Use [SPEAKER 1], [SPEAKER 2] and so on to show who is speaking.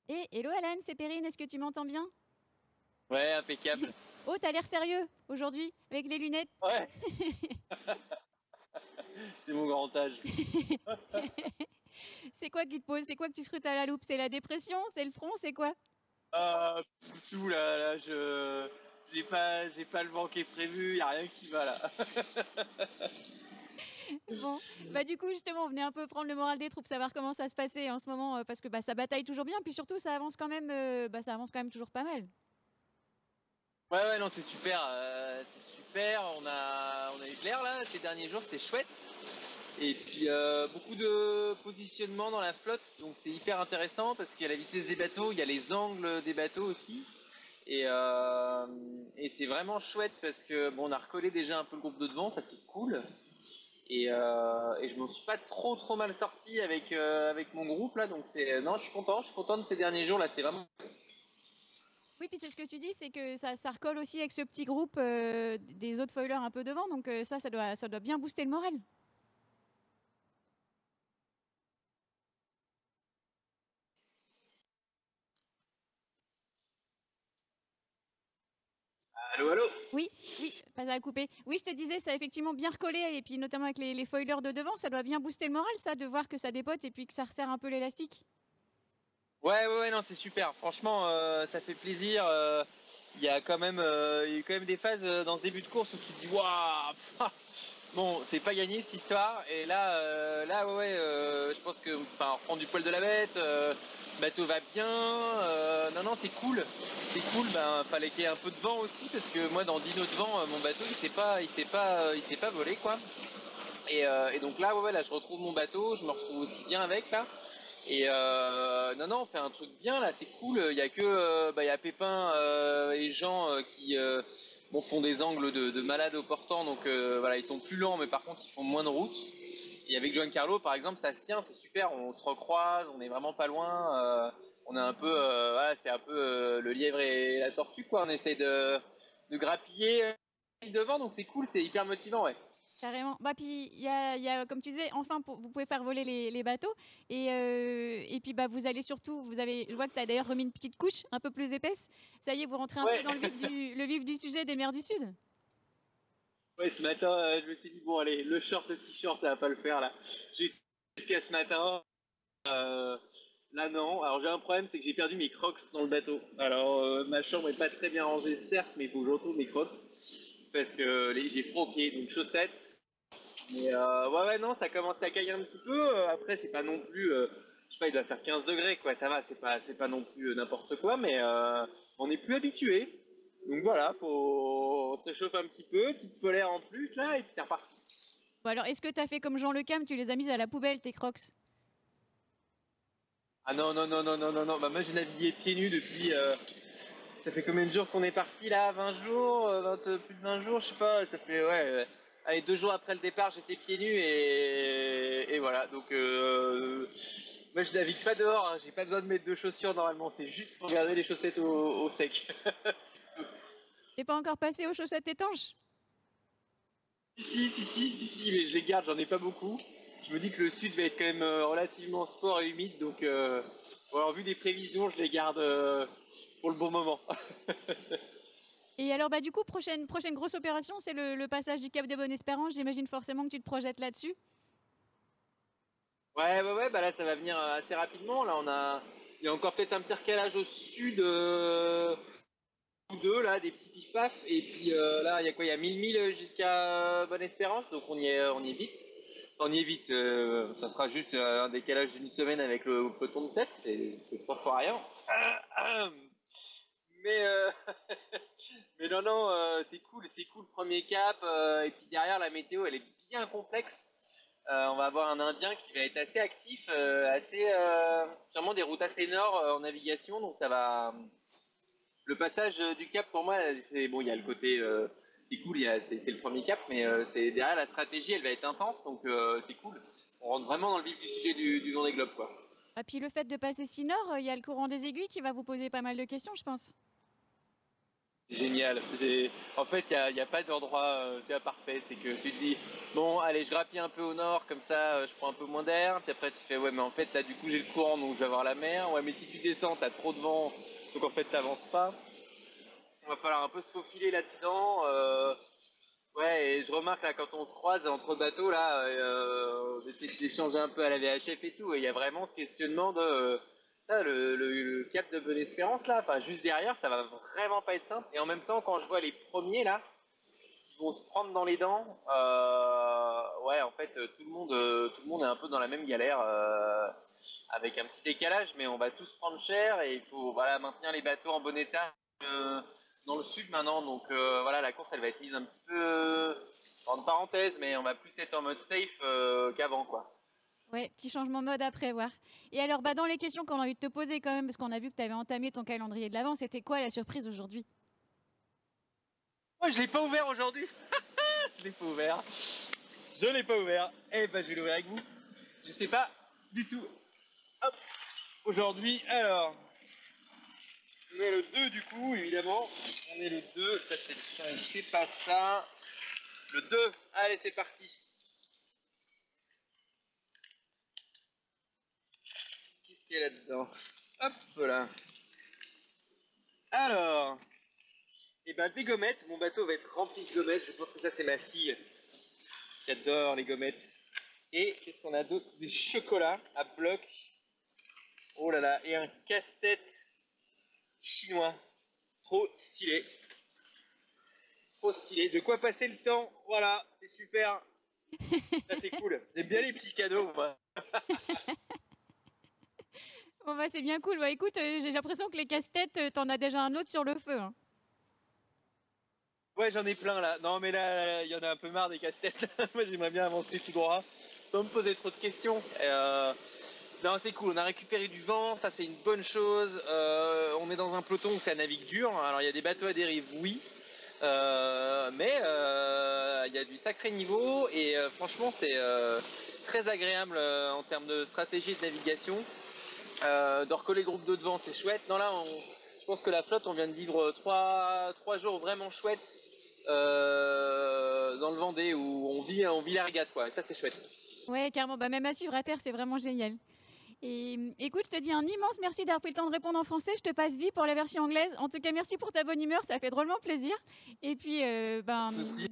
[SPEAKER 1] Et hello Alan, c'est Perrine, est-ce que tu m'entends bien?
[SPEAKER 2] Ouais, impeccable.
[SPEAKER 1] Oh, t'as l'air sérieux aujourd'hui, avec les lunettes.
[SPEAKER 2] Ouais, c'est mon grand âge.
[SPEAKER 1] C'est quoi qui te pose? C'est quoi que tu scrutes à la loupe? C'est la dépression? C'est le front? C'est quoi?
[SPEAKER 2] Tout là, j'ai pas le vent qui est prévu, y a rien qui va là.
[SPEAKER 1] Bon, bah du coup justement, on venait un peu prendre le moral des troupes, savoir comment ça se passait en ce moment, parce que bah, ça bataille toujours bien, puis surtout ça avance quand même, ça avance quand même toujours pas mal.
[SPEAKER 2] Ouais, ouais, non, c'est super, c'est super. On a eu de l'air là ces derniers jours, c'est chouette. Et puis beaucoup de positionnement dans la flotte, donc c'est hyper intéressant parce qu'il y a la vitesse des bateaux, il y a les angles des bateaux aussi. Et, euh, et c'est vraiment chouette parce que bon, on a recollé déjà un peu le groupe de devant, ça c'est cool. Et je m'en suis pas trop mal sorti avec mon groupe là, donc c'est non, je suis content de ces derniers jours là, c'est vraiment.
[SPEAKER 1] Oui, puis c'est ce que tu dis, c'est que ça recolle aussi avec ce petit groupe des autres foilers un peu devant, donc ça doit bien booster le moral.
[SPEAKER 2] Allô, allô.
[SPEAKER 1] Oui, oui, pas à couper. Oui, je te disais, ça a effectivement bien recollé, et puis notamment avec les foilers de devant, ça doit bien booster le moral, ça, de voir que ça dépote et puis que ça resserre un peu l'élastique.
[SPEAKER 2] Ouais, ouais, ouais, non, c'est super. Franchement, ça fait plaisir. Il y a eu quand même des phases dans ce début de course où tu te dis, waouh, bon, c'est pas gagné cette histoire. Et là, ouais, ouais, je pense que, enfin, on reprend du poil de la bête. Le bateau va bien. Non, non, c'est cool. Ben, fallait qu'il y ait un peu de vent aussi parce que moi, dans 10 nœuds de vent, mon bateau, il s'est pas volé, quoi. Et donc là, ouais, ouais, là, je retrouve mon bateau. Je me retrouve aussi bien avec là. Et non, non, on fait un truc bien là, c'est cool. Il y a que, il y a Pépin et Jean qui bon, font des angles de malade au portant, donc voilà, ils sont plus lents, mais par contre ils font moins de route. Et avec Giancarlo, par exemple, ça se tient, c'est super. On se recroise, on est vraiment pas loin. On est un peu, voilà, c'est un peu le lièvre et la tortue, quoi. On essaie de grappiller devant, donc c'est cool, c'est hyper motivant, ouais.
[SPEAKER 1] Carrément. Bah, puis, comme tu disais, enfin, vous pouvez faire voler les bateaux. Et puis, bah, vous allez surtout, je vois que tu as d'ailleurs remis une petite couche un peu plus épaisse. Ça y est, vous rentrez un peu
[SPEAKER 2] Ouais.
[SPEAKER 1] dans le vif du sujet des mers du Sud.
[SPEAKER 2] Ouais, ce matin, je me suis dit, bon, allez, le short, le t-shirt, ça va pas le faire, là. J'ai jusqu'à ce matin. euh, Là, non. Alors, j'ai un problème, c'est que j'ai perdu mes crocs dans le bateau. Alors, ma chambre est pas très bien rangée, certes, mais il faut que je retrouve mes crocs. Parce que j'ai froid aux pieds, donc chaussettes. Mais, ouais, ouais, non, ça commence à cailler un petit peu. Après, c'est pas non plus, je sais pas, il doit faire 15 degrés, quoi. Ça va, c'est pas non plus n'importe quoi, mais on est plus habitué. Donc voilà, on se réchauffe un petit peu, petite polaire en plus, là, et puis c'est reparti.
[SPEAKER 1] Bon, alors, est-ce que tu as fait comme Jean Le Cam, tu les as mises à la poubelle, tes crocs?
[SPEAKER 2] Ah non, non, non, non, non, non, non. Bah, moi, j'ai navigué pieds nus depuis. Ça fait combien de jours qu'on est parti là? 20 jours? Plus de 20 jours? Je sais pas. Ça fait, ouais. Allez, 2 jours après le départ, j'étais pieds nus et voilà. Donc, moi, je navigue pas dehors. Hein. J'ai pas besoin de mettre de chaussures normalement. C'est juste pour garder les chaussettes au sec.
[SPEAKER 1] T'es pas encore passé aux chaussettes étanches?
[SPEAKER 2] Si, mais je les garde. J'en ai pas beaucoup. Je me dis que le sud va être quand même relativement sport et humide. Donc, voilà, en vue des prévisions, je les garde pour le bon moment.
[SPEAKER 1] Et alors, bah, du coup, prochaine grosse opération, c'est le passage du Cap de Bonne-Espérance. J'imagine forcément que tu te projettes là-dessus.
[SPEAKER 2] Ouais, ouais, ouais, bah là, ça va venir assez rapidement. Il y a encore peut-être un petit recalage au sud, ou deux, là, des petits pif-paf. Et puis là, il y a quoi? Il y a 1000 milles jusqu'à Bonne-Espérance, donc on y est vite. Enfin, on y est vite, ça sera juste un décalage d'une semaine avec le peloton de tête, c'est trois fois rien. Mais, mais non, non, c'est cool, premier cap. Et puis derrière, la météo, elle est bien complexe. On va avoir un Indien qui va être assez actif, sûrement des routes assez nord en navigation, donc ça va. Le passage du cap pour moi, c'est bon, il y a le côté, c'est cool, c'est le premier cap, mais c'est derrière la stratégie, elle va être intense, donc c'est cool. On rentre vraiment dans le vif du sujet du Vendée Globe, quoi.
[SPEAKER 1] Et puis le fait de passer si nord, il y a le courant des aiguilles qui va vous poser pas mal de questions, je pense.
[SPEAKER 2] Génial. En fait, y a pas d'endroit parfait. C'est que tu te dis, bon, allez, je grappille un peu au nord, comme ça, je prends un peu moins d'air. Puis après, tu fais, ouais, mais en fait, là, du coup, j'ai le courant, donc je vais avoir la mer. Ouais, mais si tu descends, t'as trop de vent, donc en fait, t'avances pas. Il va falloir un peu se faufiler là-dedans. Ouais, et je remarque là, quand on se croise entre bateaux, là, on essaie d'échanger un peu à la VHF et tout. Et il y a vraiment ce questionnement de. Là, le cap de Bonne-Espérance, là, enfin, juste derrière, ça va vraiment pas être simple. Et en même temps, quand je vois les premiers, là, qui vont se prendre dans les dents, ouais, en fait, tout le monde est un peu dans la même galère, avec un petit décalage, mais on va tous prendre cher et il faut voilà, maintenir les bateaux en bon état euh, dans le sud maintenant. Donc voilà, la course, elle va être mise un petit peu en parenthèse, mais on va plus être en mode safe qu'avant, quoi.
[SPEAKER 1] Ouais, petit changement de mode à prévoir. Et alors, bah, dans les questions qu'on a envie de te poser quand même, parce qu'on a vu que tu avais entamé ton calendrier de l'avant, c'était quoi la surprise aujourd'hui?
[SPEAKER 2] Moi, je l'ai pas ouvert aujourd'hui. Je l'ai pas ouvert. Je l'ai pas ouvert. Eh ben, je vais l'ouvrir avec vous. Je sais pas du tout. Hop. Aujourd'hui, alors, on est le 2 du coup, évidemment. On est le 2. Ça, c'est le 5. C'est pas ça. Le 2. Allez, c'est parti. Qu'est-ce qu'il y a là-dedans? Hop là. Alors, et ben des gommettes. Mon bateau va être rempli de gommettes. Je pense que ça, c'est ma fille qui adore les gommettes. Et qu'est-ce qu'on a d'autre? Des chocolats à bloc. Oh là là. Et un casse-tête chinois. Trop stylé. Trop stylé. De quoi passer le temps. Voilà, c'est super. Ça, c'est cool. J'aime bien les petits cadeaux, moi.
[SPEAKER 1] Bon, bah, c'est bien cool. Bah, écoute, j'ai l'impression que les casse-têtes, t'en as déjà un autre sur le feu, hein.
[SPEAKER 2] Ouais, j'en ai plein là. Non, mais là, il y en a un peu marre des casse-têtes. Moi, j'aimerais bien avancer tout droit sans me poser trop de questions. Non, c'est cool. On a récupéré du vent, ça c'est une bonne chose. On est dans un peloton où ça navigue dur. Alors, il y a des bateaux à dérive, oui. Mais il y a du sacré niveau et franchement, c'est très agréable en termes de stratégie de navigation. De recoller le groupe de devant, c'est chouette. Non, là, je pense que la flotte, on vient de vivre trois jours vraiment chouettes dans le Vendée où on vit la régate, quoi. Et ça, c'est chouette.
[SPEAKER 1] Ouais, carrément. Bah, même à suivre à terre, c'est vraiment génial. Et écoute, je te dis un immense merci d'avoir pris le temps de répondre en français. Je te passe 10 pour la version anglaise. En tout cas, merci pour ta bonne humeur, ça fait drôlement plaisir. Et puis,
[SPEAKER 2] Pas
[SPEAKER 1] ben,
[SPEAKER 2] de soucis.